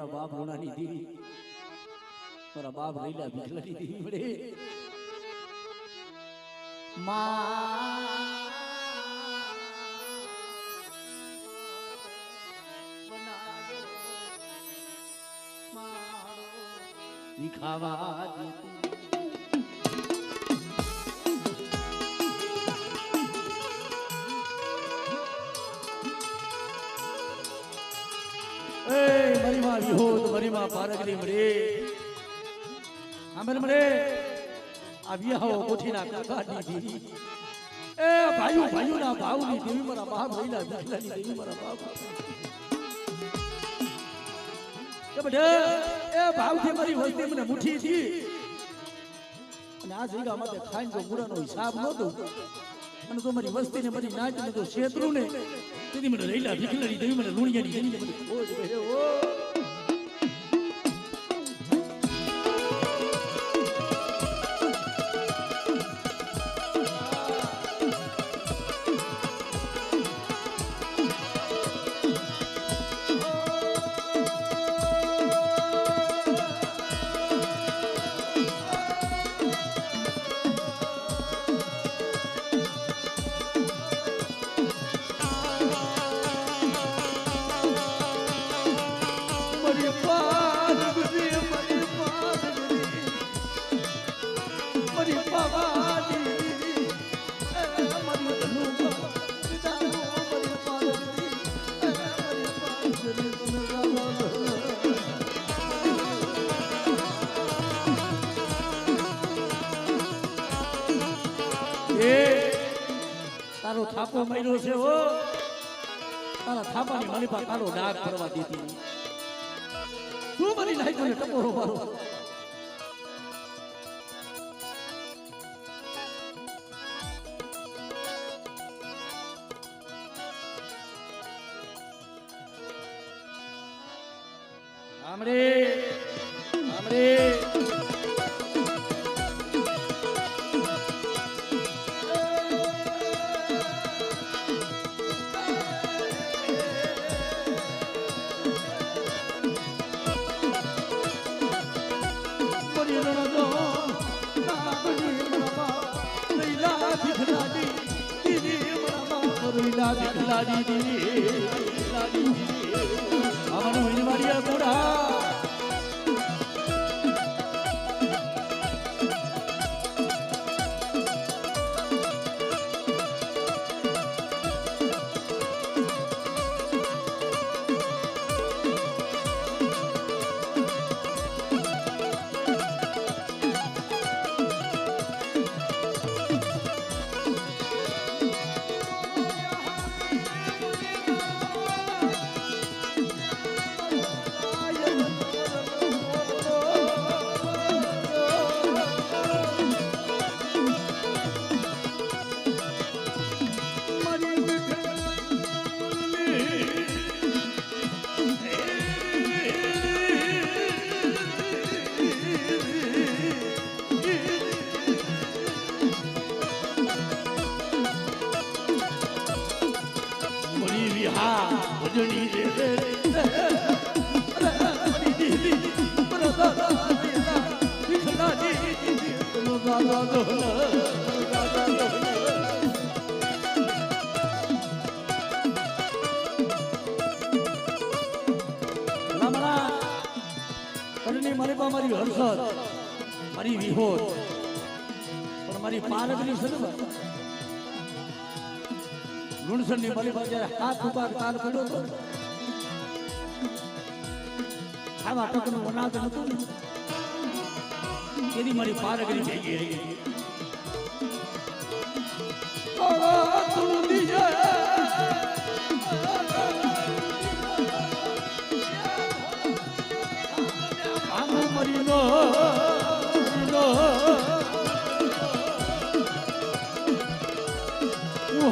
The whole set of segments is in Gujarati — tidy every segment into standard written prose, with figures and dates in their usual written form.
મારા બાપ રોણાની દેવી મારા બાપ રૈલા ભીખલાની દેવી મળે ખાવા મારી માં વિહોત મારી માં પારગરી મળે આમર મળે આ વિહાઓ કોઠીના કાકાની દેવી એ ભાઈઓ ના ભાવની દેવી મારા બાપ રૈલા ભીખલાની દેવી મારા બાપ કે બડે એ ભાવથી મારી વસ્તી મને મુઠી થી અને આ જગ્યા માટે ખાઈને જો ગુરાનો હિસાબ ન દઉં મને તો મારી વસ્તી ને મારી નાચ ને તો ક્ષેત્રુ ને તેથી મને રૈલા ભીખલાની દેવી મને લુણિયાની દેવી મને ખોજ બે ઓ તારો થાપો માર્યો છે હો તારા થાપાની મારી પાસે કાળો ડાઘ પડવા દીધી તું મારી લાઈકો ને ટપોરો મારો આમરે આમરે ભીખલાની દેવી અમારું વિનવાડિયા ગોડા મારી હર્ષદ મારી વિહોત પણ મારી પારગની છે ને લુણસર ની મારી પાસે હાથ ઉપર કાન પડ્યો હતો આવા ટકનું અનાજ નતું એની મારી પારગની ભેગી રહી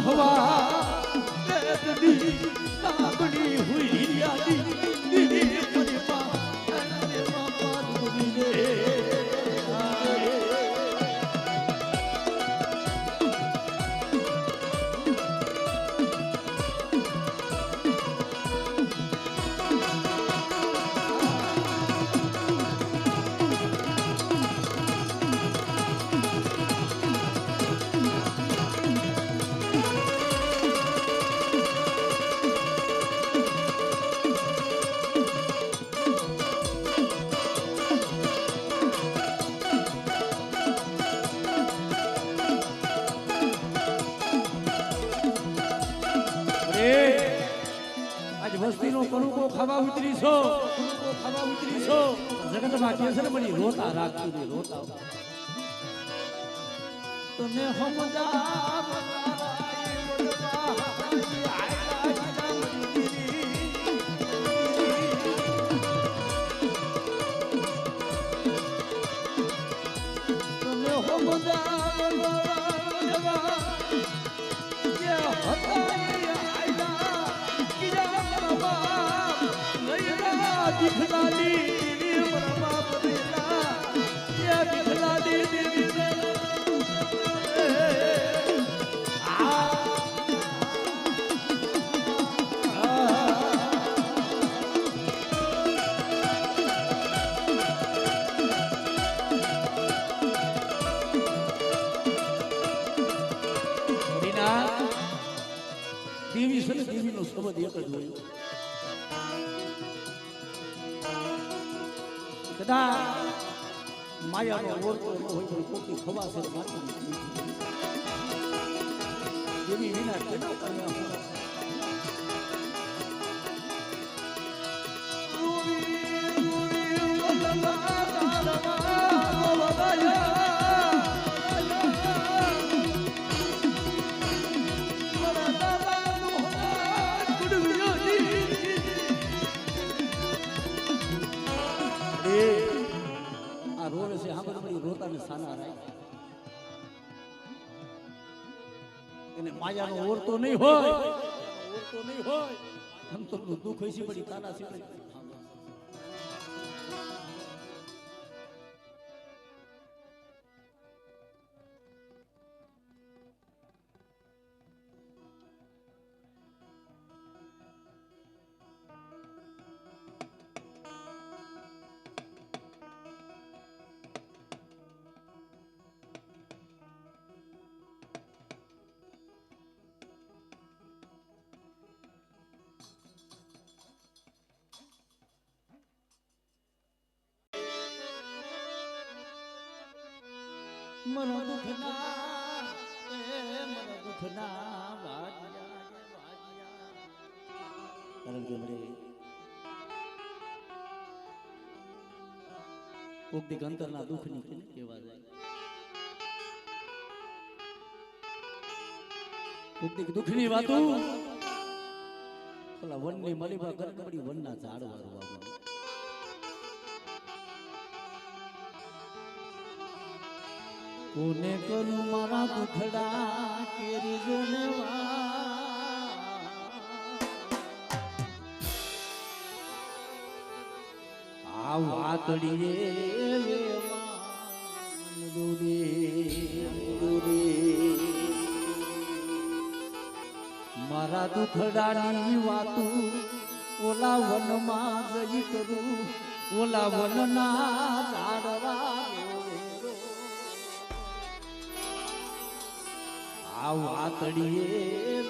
હવા હુઈ વસ્તીનો કણુકો ખાવા ઉતરી છો, કણુકો ખાવા ઉતરી છો. જગતમાં કે છે ને બધી રોતા રાખતી રે રોતા. તને દેવી છે ને દેવીનો શબ્દ એક જ હોય. કદાચ માયાનો ઓળખો ન હોય પણ કોકી ખવાશે દેવી વિના કેના કર્યા. આ રોવે છે હા બધી રોતાને સાના રાય એને માયાનો ઓરતો નહીં હોય, ઓરતો નહીં હોય. આમ તો દુઃખ હોય છે બધી તાના છે. મન દુખના કારણ કે મને કોક અંતરના દુઃખ ની કેવા જાય. કોક દુઃખ ની વાતો પેલા વન ની મલીબા ગરગડી વન ના ઝાડ વાળું કોને કરું મારા દુખડા કેરી જોને આ વાતડીએ મારા દુખડાની વાતું ઓલા વનમાં જઈ કરું, ઓલા વનના ઝાડવા આ વાતડીએ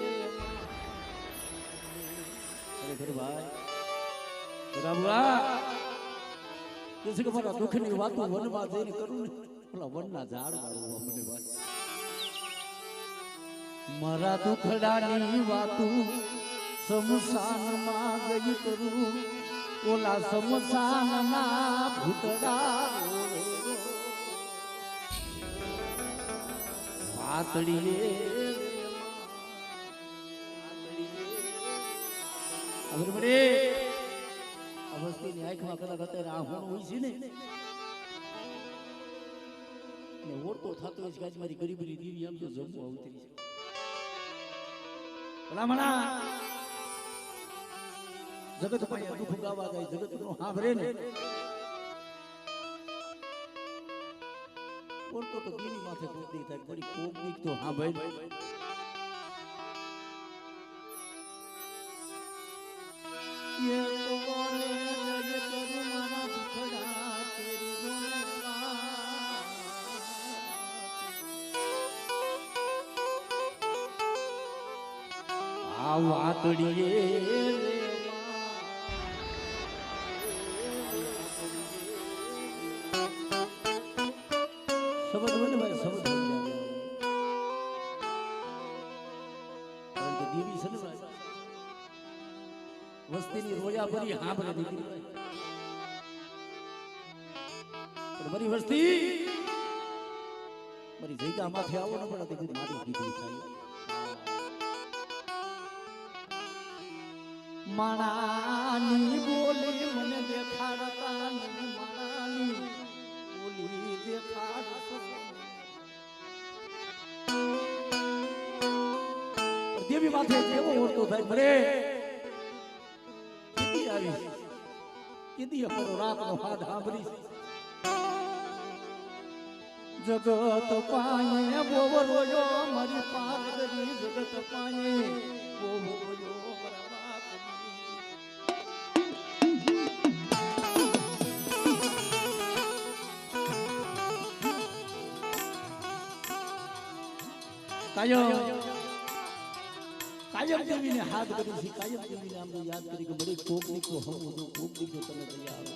ખરેખર ભાઈ રામા કે છે કે મારા દુઃખની વાતો વનમાં જઈને કરું ને ઓલા વનના ઝાડ વાળું મને વાત મારા દુખડાની વાતો સમસાનમાં જઈ કરું, ઓલા સમસાનના ભૂતડા વાતડીએ અવસ્થીની આંખમાં કદાચ અત્યારે આ હોણ હોય છે ને ઓળતો થતો હોય છે કે મારી ગરીબની દીવી આમ તો જમવું આવતી છે. ભલામણા જગત માં દુઃખ ગાવા જાય, જગત નો સાંભળે ને ઓળતો તો દીવી માથે કોકડી થાય બડી કોકડી તો સાંભળ ये कोने लगे करू मारा दुखड़ा तेरी रोने आ वातड़िए शब्द बोले भाई शब्द देवी से વસ્તીની રોયા ભરી હાંભળે દીકરી પણ મારી વસ્તી મારી જગ્યા માથે આવો ન પડે દીકરી મારી દીકરી થાય માણાની બોલી મને દેખાડતા નથી માણાની બોલી દેખાડતા દેવી માથે કેવો ઓળતો થાય મરે કીધી આવી કીધી આપણો રાતનો હાથ સાંભળી જગત પાયે બોવ રોયો મારી પાર્વતી જગત પાયે બોવ રોયો કાયમ દેવીને હાથ કરી છે કાયમ દેવીને આમ યાદ કરી કે બડી કોક નીકો હમ જો કોક નીકો તમે તૈયાર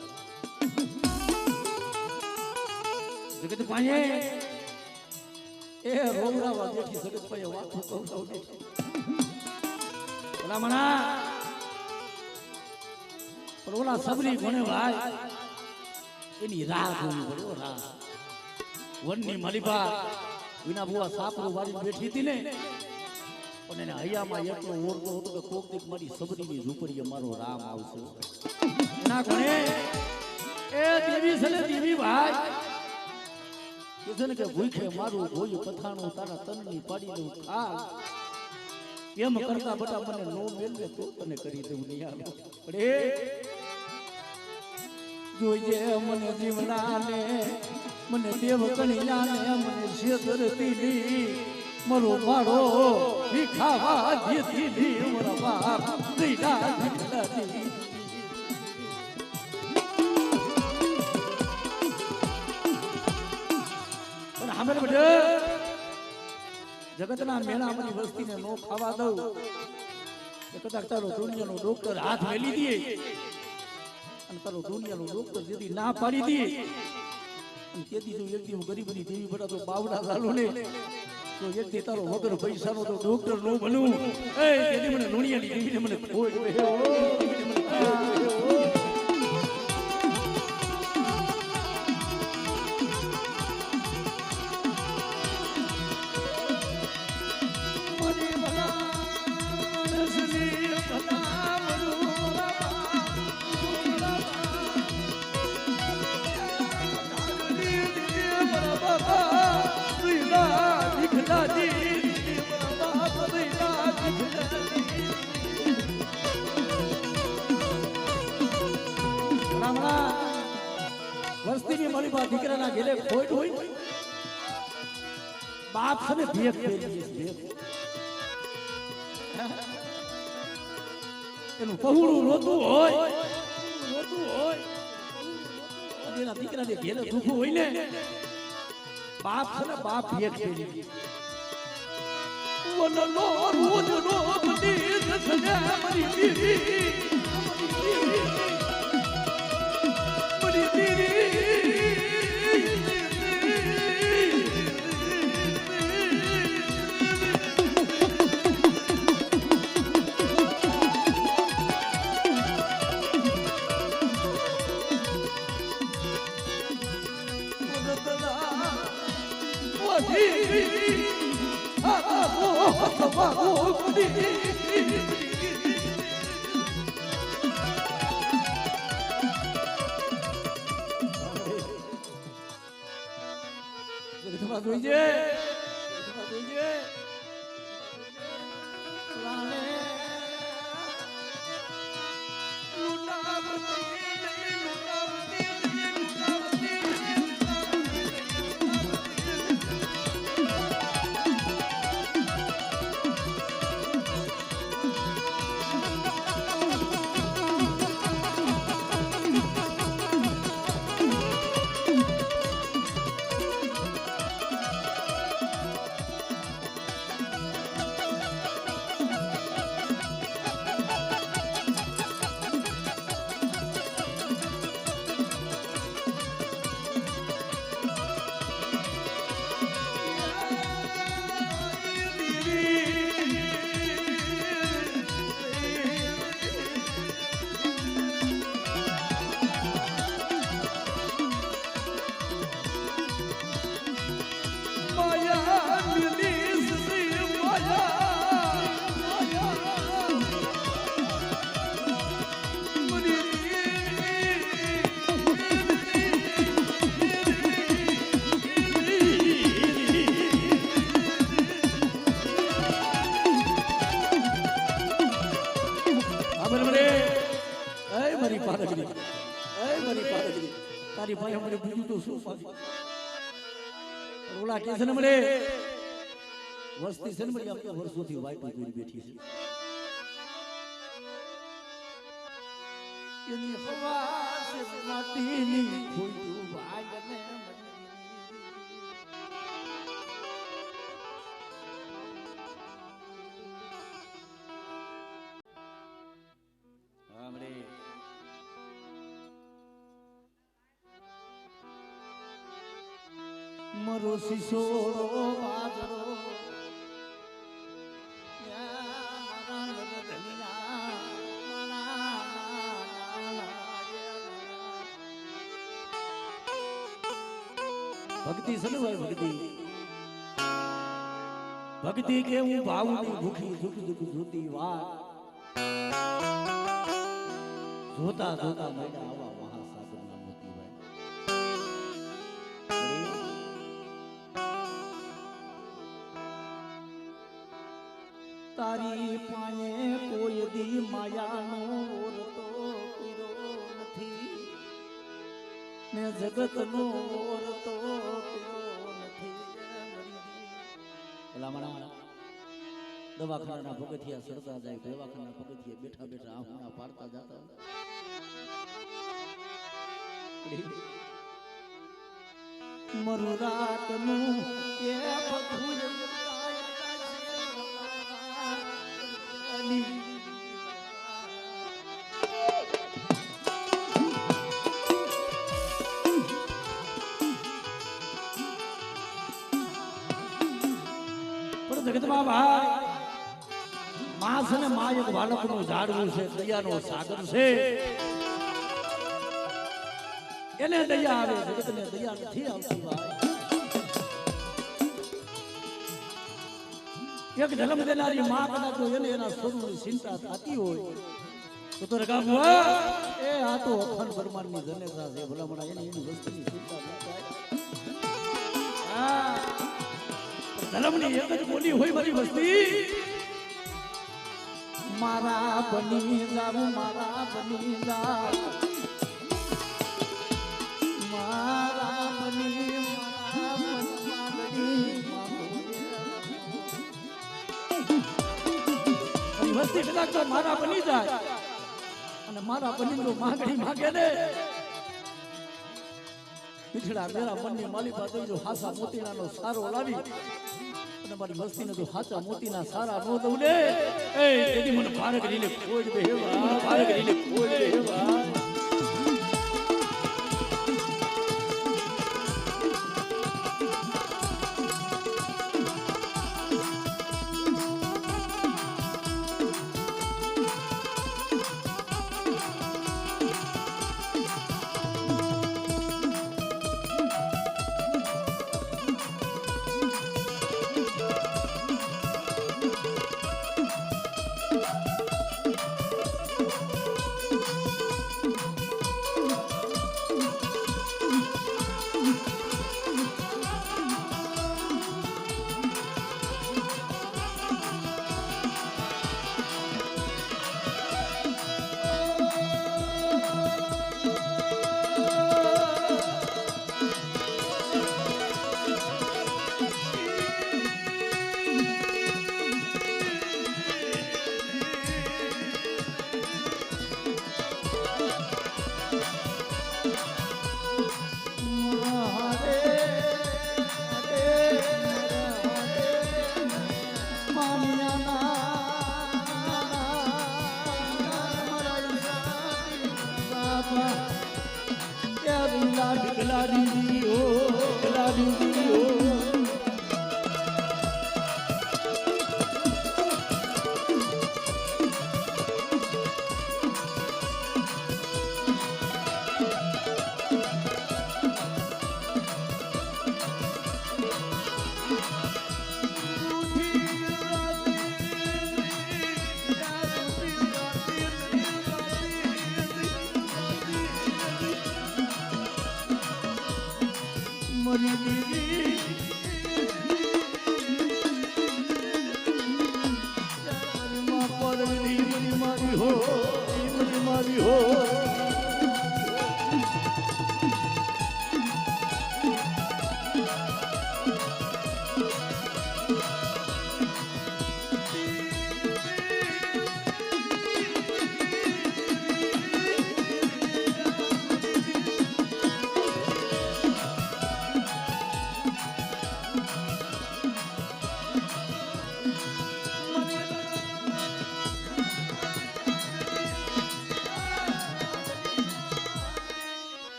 જગત પાયે એ રોવરાવા બેઠી જગત પાયે વાતો કહું ઓલા મણા પણ ઓલા સબરી ભણે ભાઈ એની રાહ જોવી પડ્યો રાહ વનની માલિબા વિના બુઆ સાપરું વાળી બેઠી હતી ને અને એને હૈયામાં એટલો ઓરતો હતો કે કોક દીક મારી સબરીની ઝૂંપડીએ મારો રામ આવશે એના કોણે એ દેવી છે ને દેવી ભાઈ કે છે ને કે ભૂખે મારું ભોયું પથાણું તારા તનની પાડી દઉં ખા એમ કરતા બટા મને નો મેલવે તો તને કરી દઉં નહીં આવે પણ એ જોઈજે મને જીવનાને મને દેવ કણિયાને મને શેતરતી લી મરો મારો ભીખાવા જેતી લી મરો બાપ દીના દીકરાતી પણ હામેલ બડે જગતના મેળા મારી વસ્તીને નો ખાવા દઉં કે કદાચ તારો દુનિયાનો ડોક્ટર હાથ મેલી દે અને તારો દુનિયાનો ડોક્ટર જેથી ના પાડી દે તેથી જો એક દી ગરીબની દેવી બડા તો બાવડા લાલો ને તો એક દી તારો વગર પૈસાનો તો ડોક્ટર નો બનું એ તેથી મને નુણિયાની દેવીને મને ખોજ બેહ્યો વસ્તીની મારી બા દીકરાના ઘેરે ખોટ હોય બાપ છે ને ભેખ ભેખ એનું પહોળું રોતું હોય એના દીકરાને ઘેરે દુખું હોય ને બાપ છે ને બાપ ભેખ ભેરી વનનો રોજનો બધી સજે મરી દીદી પારગરી એ મારી પારગરી તારી ભાઈ અમારે બીજું તો શું પાછી ઓલા કે છે ને મળે વસ્તી છે ને મળે આપણે વર્ષોથી વાઈટ કરી બેઠી છે એની હવા છે માટીની ખોટું ભાગને મરો સિસોડો બાજરો ભક્તિ છે ને ભાઈ ભક્તિ ભક્તિ કે હું ભાવની ભૂખી દુઃખ દુઃખ જોતી વાત જોતા જોતા મેડા આવા મહાસાગર ના મોતી ભાઈ તારી પાયે કોઈ દી માયાનો ઓરતો પીરો નથી ને જગતનો ઓરતો પીરો નથી ભલામણા દવાખાના પગથિયા સરતા જાય દવાખાના પગથિયા બેઠા બેઠા આહુના પાડતા જતા મરુ રાતનું એ બધું જગતમાં ભાઈ માં છે ને માં એક બાળકનું ઝાડવું છે દયાનો સાગર છે એને દયા આવે જગતને દયા નથી આવતી ભાઈ એક જન્મ દેનારી માં કદાચ એને એના સ્વરૂપની ચિંતા થતી હોય તો રકાબ એ આ તો અખંડ બ્રહ્માંડની જનેતા છે ભલામણા એની વસ્તુની ચિંતા ન થાય ધર્મની એક જ બોલી હોય મારી વસ્તી મારા બની જાવ મારા બની જાવ મારા બની વસ્તી કદાચ મારા બની જાય અને મારા બની જો માંગણી માંગે ને પીછડા મેરા મનની માલિકા થઈ જો હાસા મોતીનાનો સારો લાવી મારી વસ્તીને તો હાચા મોતીના સારા નો દઉં ને એ એની મને ભારત કરીને ખોજ બેહવા ભારત કરીને ખોજ બેહવા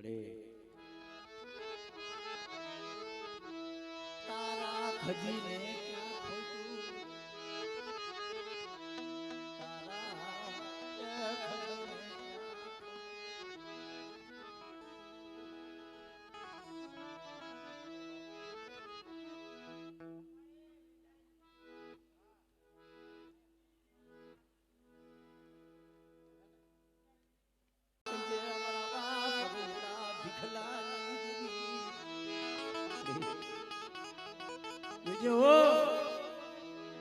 અરે તારા ખજીને ક્યાં ખોટું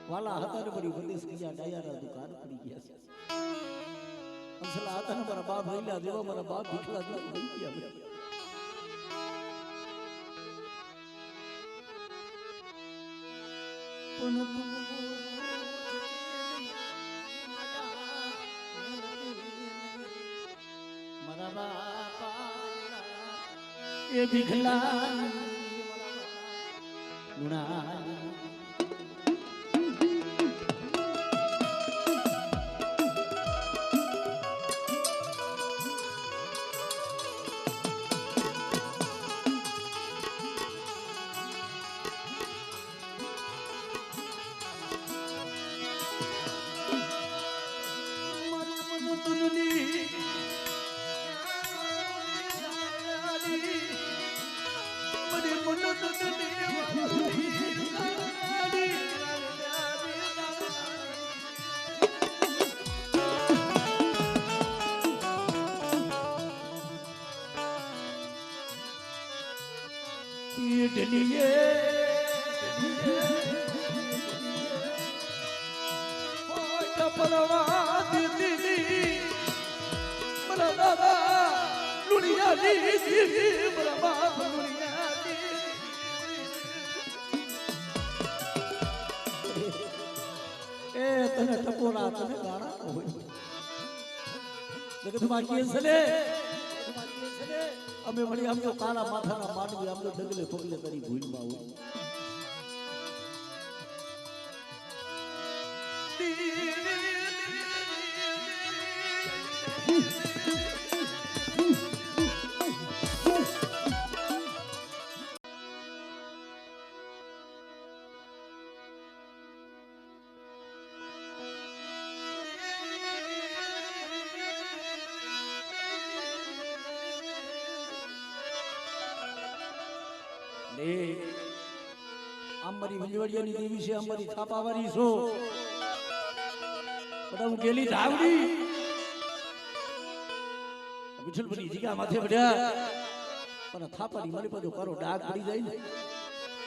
વાલા હતા ને બધી પ્રદેશ ગયા ડાયાના દુકાન પડી ગયા છે અંસલા હતા ને મારા બાપ રહીલા દેવા મારા બાપ ભીખલા દેવા રહી ગયા મારા બાપા એ ભીખલા લુણા ડલીએ પરવા દીદી મારા દાદા લુણિયા દીદી મારા બાપ લુણિયા એ તને ટપોરા તને ગાણા હોય જગત બાકી છે અમે વળી આમ તો કાળા માથાના માંડવી આમ તો ડગલે પગલે કરી ભૂલમાં હોય અમારી વિંજવડિયાની દેવી છે અમારી થાપાવાળી છો બધા હું ગેલી ધાવડી વિઠ્ઠલપુરી જીગા માથે પડ્યા પણ થાપાની મને બધો કરો ડાઘ પડી જાય ને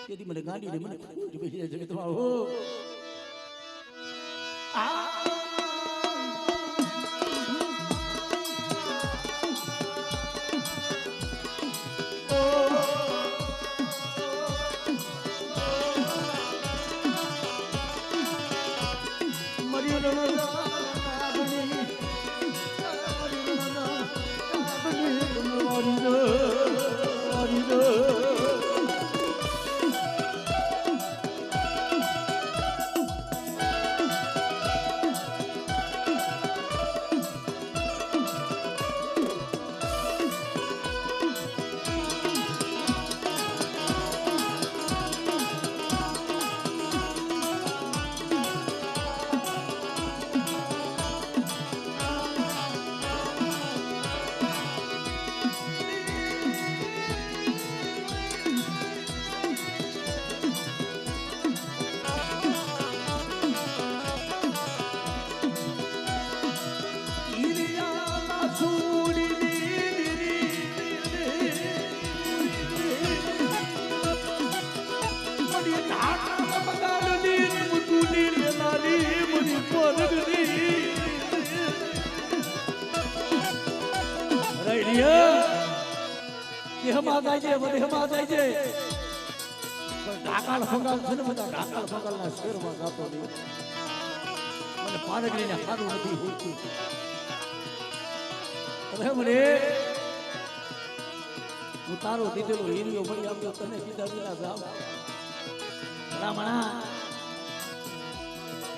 તેથી મને ગાંડી ને મને ખૂબ બેસી જાય જગતમાં હો હમા જાય છે બધે હમા જાય છે પણ ઢાકાળ ફંગાલ છે ને બધા ઢાકાળ ફંગાલના શેરમાં જાતો નહીં મને પારગડીને સારું નથી હોતું અરે મને હું તારો દીધેલો હીરિયો મળી આવ્યો તને કીધા વિના જાવ રામણા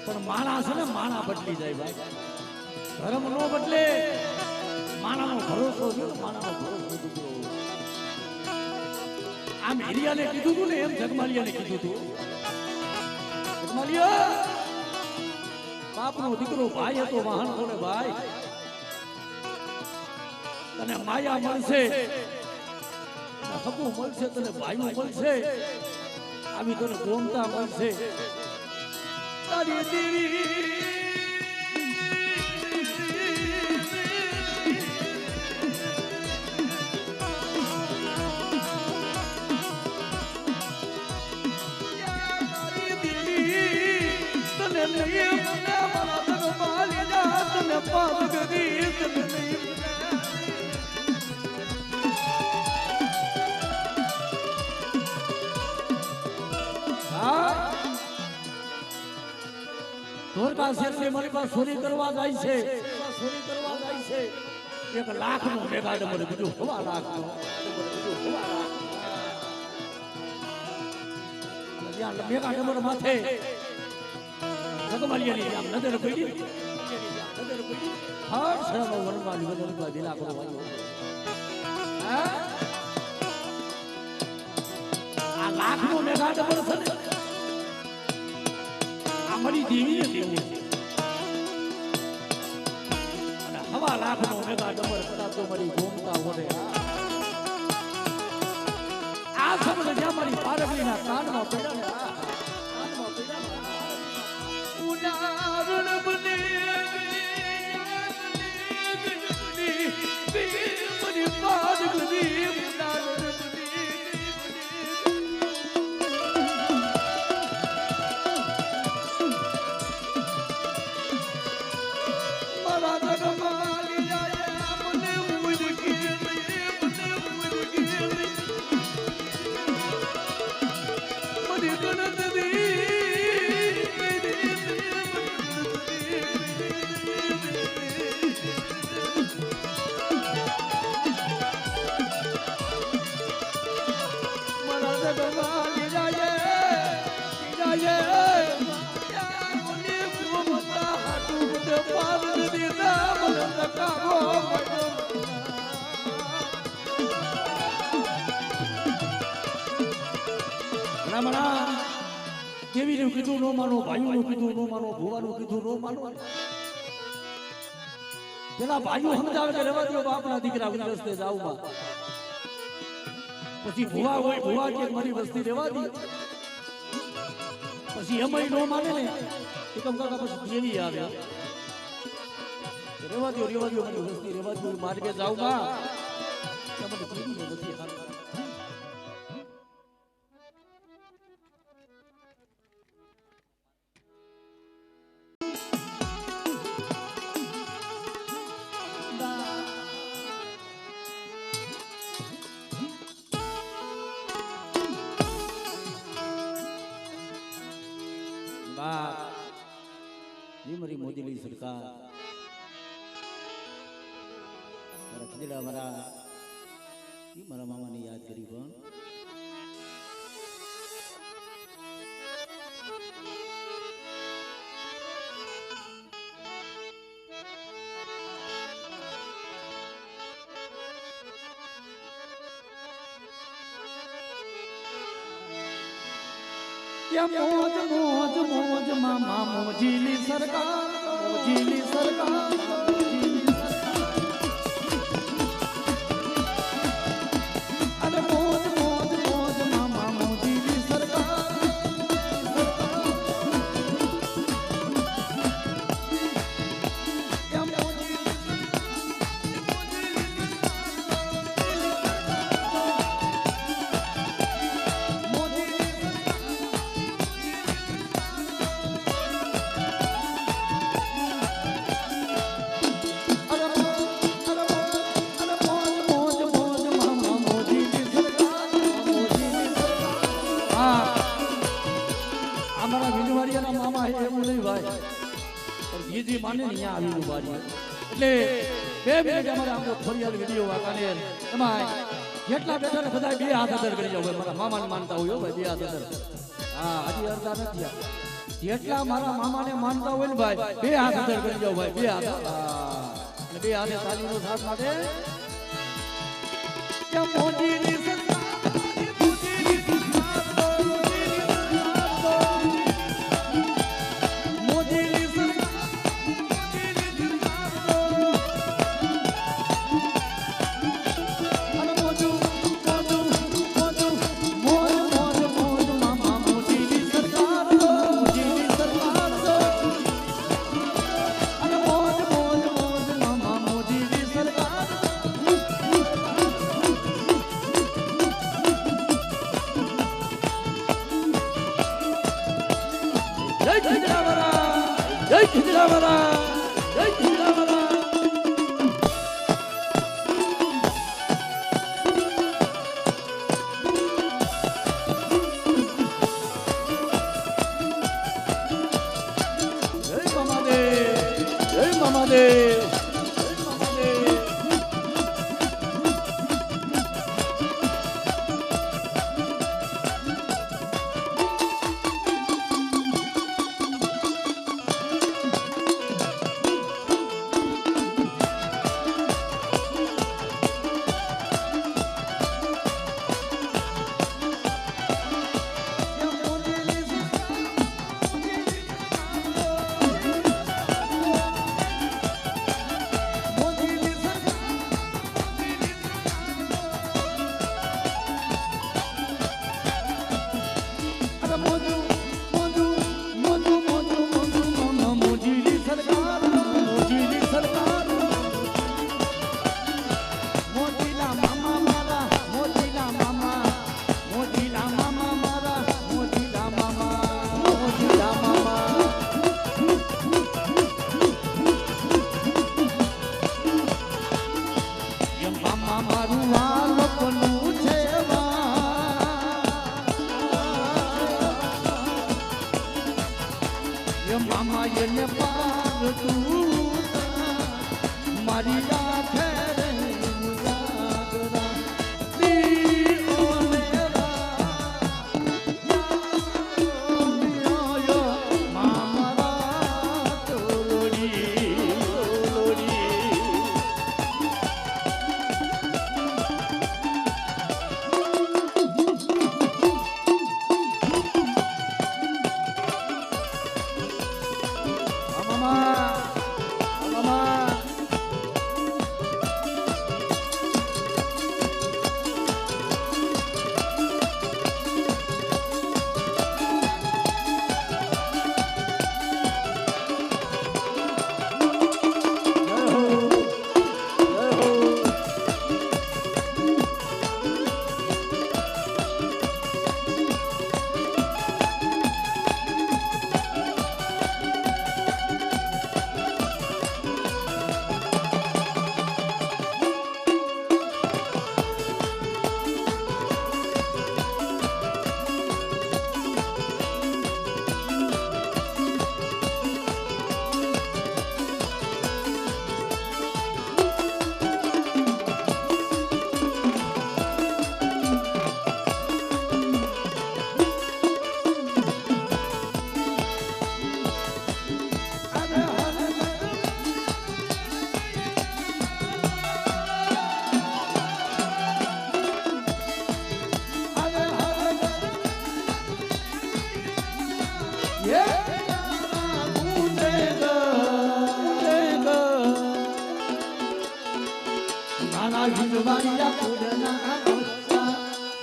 પણ માણા છે ને માણા બદલી જાય ભાઈ ધર્મ નો બદલે માણાનો ભરોસો છે ને, માણાનો ભરોસો દીકરો. આમ હિરિયાને કીધું તું ને એમ જગમાલિયાને કીધું તું. જગમાલિયા બાપનો દીકરો ભાઈ હતો, વાહન કોને ભાઈ તને માયા મળશે, હકુ મળશે, તને ભાઈઓ મળશે, આવી તને ગોમતા મળશે. તારી દેવી મારી પાસે ચોરી કરવા જાય છે, ચોરી કરવા જાય છે. 1 લાખનો મેગા ડબલ, બીજું 1.5 લાખનો, મેગા ડબલ માથે જગમાલિયાની આમ નજર પડી, નજર પડી. હર શરમ વનમાલી વનમાલી દિલા કરો ભાઈઓ. આ લાખનો મેગા ડબલ છે ને, આ મારી દેવીને દેવું છે. અને 1.5 લાખનો મેગા ડબલ કદાચ તો મારી ગોમતા હોને. આ શબ્દ જ્યાં મારી પારગલીના કાનમાં પડ્યા ને, કાનમાં પડ્યા ઉનારણ બને મારી પારગલી ઉનારણ દેવીનું કીધું નો માનો, ભાઈઓનું કીધું નો માનો, ભુવાનું કીધું નો માનો. પેલા ભાઈઓ સમજાવે કે રહેવા દો બાપના દીકરા વિદેશને જાવમાં. પછી ભુવા હોય, ભુવા કે મારી વસ્તી રહેવા દી. પછી એમાંય નો માને ને એકમ કાકા પછી દેવી આવે. રહેવા દો મારી વસ્તી રહેવા દો, માર્ગે જાવમાં મને દેવી નથી હાલ. મારી મોદીની સરકાર મારા મામાની યાદ કરી પણ મોજ મોજ મોજ મામા મોજીલી સરકાર, મોજીલી સરકાર. અરે મોજ મોજ મોજ મામા મોજીલી સરકાર. માને અહીંયા આવીને ઉભા એટલે 2 મિનિટ અમારે આમ ફરિયાદ વિડિયો વાકાને એમાં જેટલા બેઠા ને બધા 2 હાથ અદર કરી જાવ. મારા મામાને માનતા હોય ભાઈ 2 હાથ અદર. હા હજી અડધા નથી. જેટલા મારા મામાને માનતા હોય ને ભાઈ 2 હાથ અદર કરી જાવ ભાઈ, 2 હાથ. અને બે હાથે તાલીનો સાથ માટે કે મોજીની જય ખીજડાવાળા જય ખીજડાવાળા જય મામાદેવ જય મામાદેવ મામા એને પાર તું મારી આંખે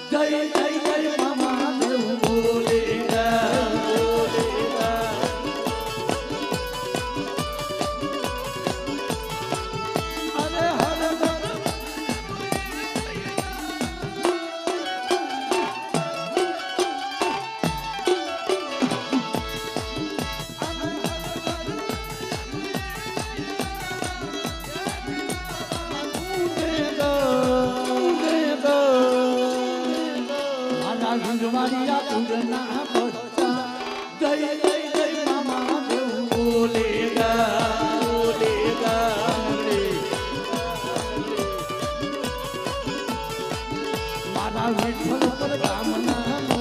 જય જય જય મામા દેવ બોલેગા બોલેગા અરે હર મારિયા પૂરના બચ્ચા જય જય જય મામા દેવ બોલેગા બોલેગા મારા વિઠ્ઠલ પર કામના